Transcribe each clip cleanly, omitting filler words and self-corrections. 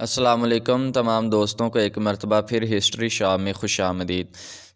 السلام علیکم تمام دوستوں کو ایک مرتبہ پھر ہسٹری شاہ میں خوش آمدید۔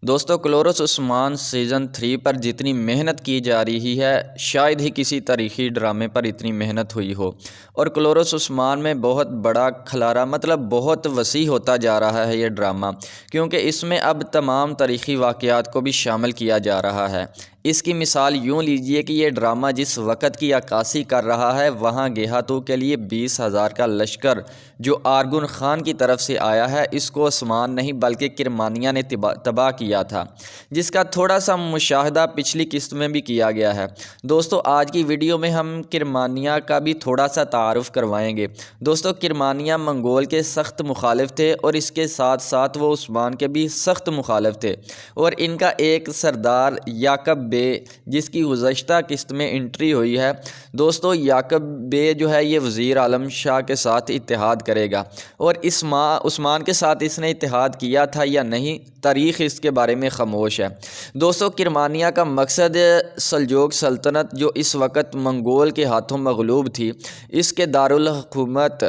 دوستو، کلورس عثمان سیزن 3 پر جتنی محنت کی جا رہی ہے شاید ہی کسی تاریخی ڈرامے پر اتنی محنت ہوئی ہو، اور کلورس عثمان میں بہت بڑا کھلارا بہت وسیع ہوتا جا رہا ہے یہ ڈرامہ، کیونکہ اس میں اب تمام تاریخی واقعات کو بھی شامل کیا جا رہا ہے۔ اس کی مثال یوں لیجئے کہ یہ ڈرامہ جس وقت کی عکاسی کر رہا ہے وہاں گیہاتوں کے لیے 20,000 کا لشکر جو آرغن خان کی طرف سے آیا ہے، اس کو عثمان نہیں بلکہ کرمانیہ نے تباہ کیا تھا، جس کا تھوڑا سا مشاہدہ پچھلی قسط میں بھی کیا گیا ہے۔ دوستو، آج کی ویڈیو میں ہم کرمانیہ کا بھی تھوڑا سا تعارف کروائیں گے۔ دوستو، کرمانیہ منگول کے سخت مخالف تھے، اور اس کے ساتھ ساتھ وہ عثمان کے بھی سخت مخالف تھے، اور ان کا ایک سردار یعقب بے جس کی گزشتہ قسط میں انٹری ہوئی ہے۔ دوستو، یعقب بے جو ہے یہ وزیر عالم شاہ کے ساتھ اتحاد کرے گا، اور عثمان کے ساتھ اس نے اتحاد کیا تھا یا نہیں، تاریخ اس کے بارے میں خاموش ہے۔ دوستو، کرمانیہ کا مقصد سلجوق سلطنت جو اس وقت منگول کے ہاتھوں مغلوب تھی، اس کے دارالحکومت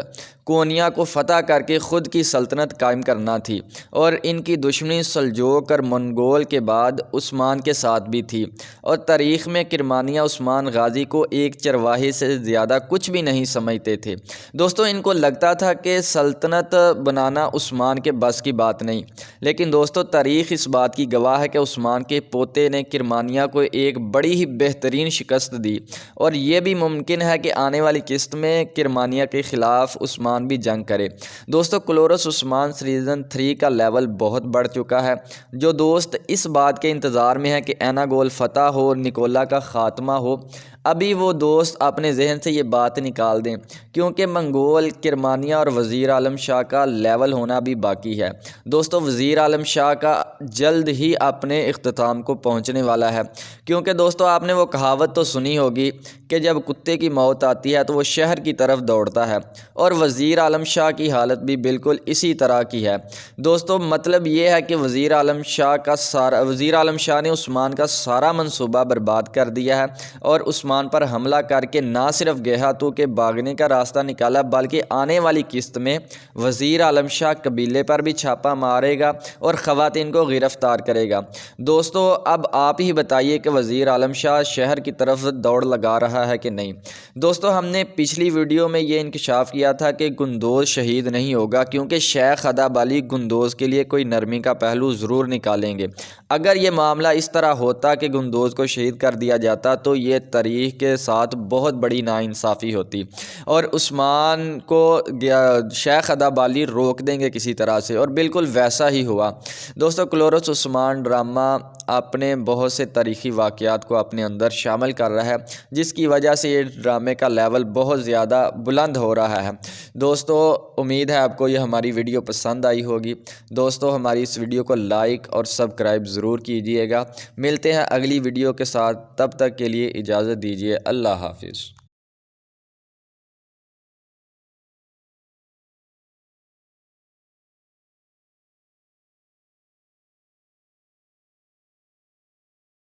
کونیا کو فتح کر کے خود کی سلطنت قائم کرنا تھی، اور ان کی دشمنی سلجوق اور منگول کے بعد عثمان کے ساتھ بھی تھی، اور تاریخ میں کرمانیہ عثمان غازی کو ایک چرواہے سے زیادہ کچھ بھی نہیں سمجھتے تھے۔ دوستو، ان کو لگتا تھا کہ سلطنت بنانا عثمان کے بس کی بات نہیں، لیکن دوستو تاریخ اس بات کی گواہ ہے کہ عثمان کے پوتے نے کرمانیہ کو ایک بڑی ہی بہترین شکست دی، اور یہ بھی ممکن ہے کہ آنے والی قسط میں کرمانیہ کے خلاف عثمان بھی جنگ کرے۔ دوستو، کلورس عثمان سیزن 3 کا لیول بہت بڑھ چکا ہے۔ جو دوست اس بات کے انتظار میں ہے کہ ایناگول فتح ہو، نکولا کا خاتمہ ہو، ابھی وہ دوست اپنے ذہن سے یہ بات نکال دیں، کیونکہ منگول، کرمانیہ اور وزیر عالم شاہ کا لیول ہونا بھی باقی ہے۔ دوستو، وزیر عالم شاہ کا جلد ہی اپنے اختتام کو پہنچنے والا ہے، کیونکہ دوستو آپ نے وہ کہاوت تو سنی ہوگی کہ جب کتے کی موت آتی ہے تو وہ شہر کی طرف دوڑتا ہے، اور وزیر عالم شاہ کی حالت بھی بالکل اسی طرح کی ہے۔ دوستو، مطلب یہ ہے کہ وزیر عالم شاہ نے عثمان کا سارا منصوبہ برباد کر دیا ہے، اور عثمان پر حملہ کر کے نہ صرف گیہاتوں کے بھاگنے کا راستہ نکالا بلکہ آنے والی قسط میں وزیر عالم شاہ قبیلے پر بھی چھاپا مارے گا اور خواتین کو گرفتار کرے گا۔ دوستو، اب آپ ہی بتائیے کہ وزیر عالم شاہ شہر کی طرف دوڑ لگا رہا ہے کہ نہیں۔ دوستو، ہم نے پچھلی ویڈیو میں یہ انکشاف کیا تھا کہ گندوز شہید نہیں ہوگا، کیونکہ شیخ اداب علی گندوز کے لیے کوئی نرمی کا پہلو ضرور نکالیں گے۔ اگر یہ معاملہ اس طرح ہوتا کہ گندوز کو شہید کر دیا جاتا تو یہ تاریخ کے ساتھ بہت بڑی ناانصافی ہوتی، اور عثمان کو شیخ اداب علی روک دیں گے کسی طرح سے، اور بالکل ویسا ہی ہوا۔ دوستو، کلورس عثمان ڈرامہ اپنے بہت سے تاریخی واقعات کو اپنے اندر شامل کر رہا ہے، جس کی وجہ سے یہ ڈرامے کا لیول بہت زیادہ بلند ہو رہا ہے۔ دوستو، امید ہے آپ کو یہ ہماری ویڈیو پسند آئی ہوگی۔ دوستو، ہماری اس ویڈیو کو لائک اور سبسکرائب ضرور کیجئے گا۔ ملتے ہیں اگلی ویڈیو کے ساتھ، تب تک کے لیے اجازت دیجیے۔ اللہ حافظ۔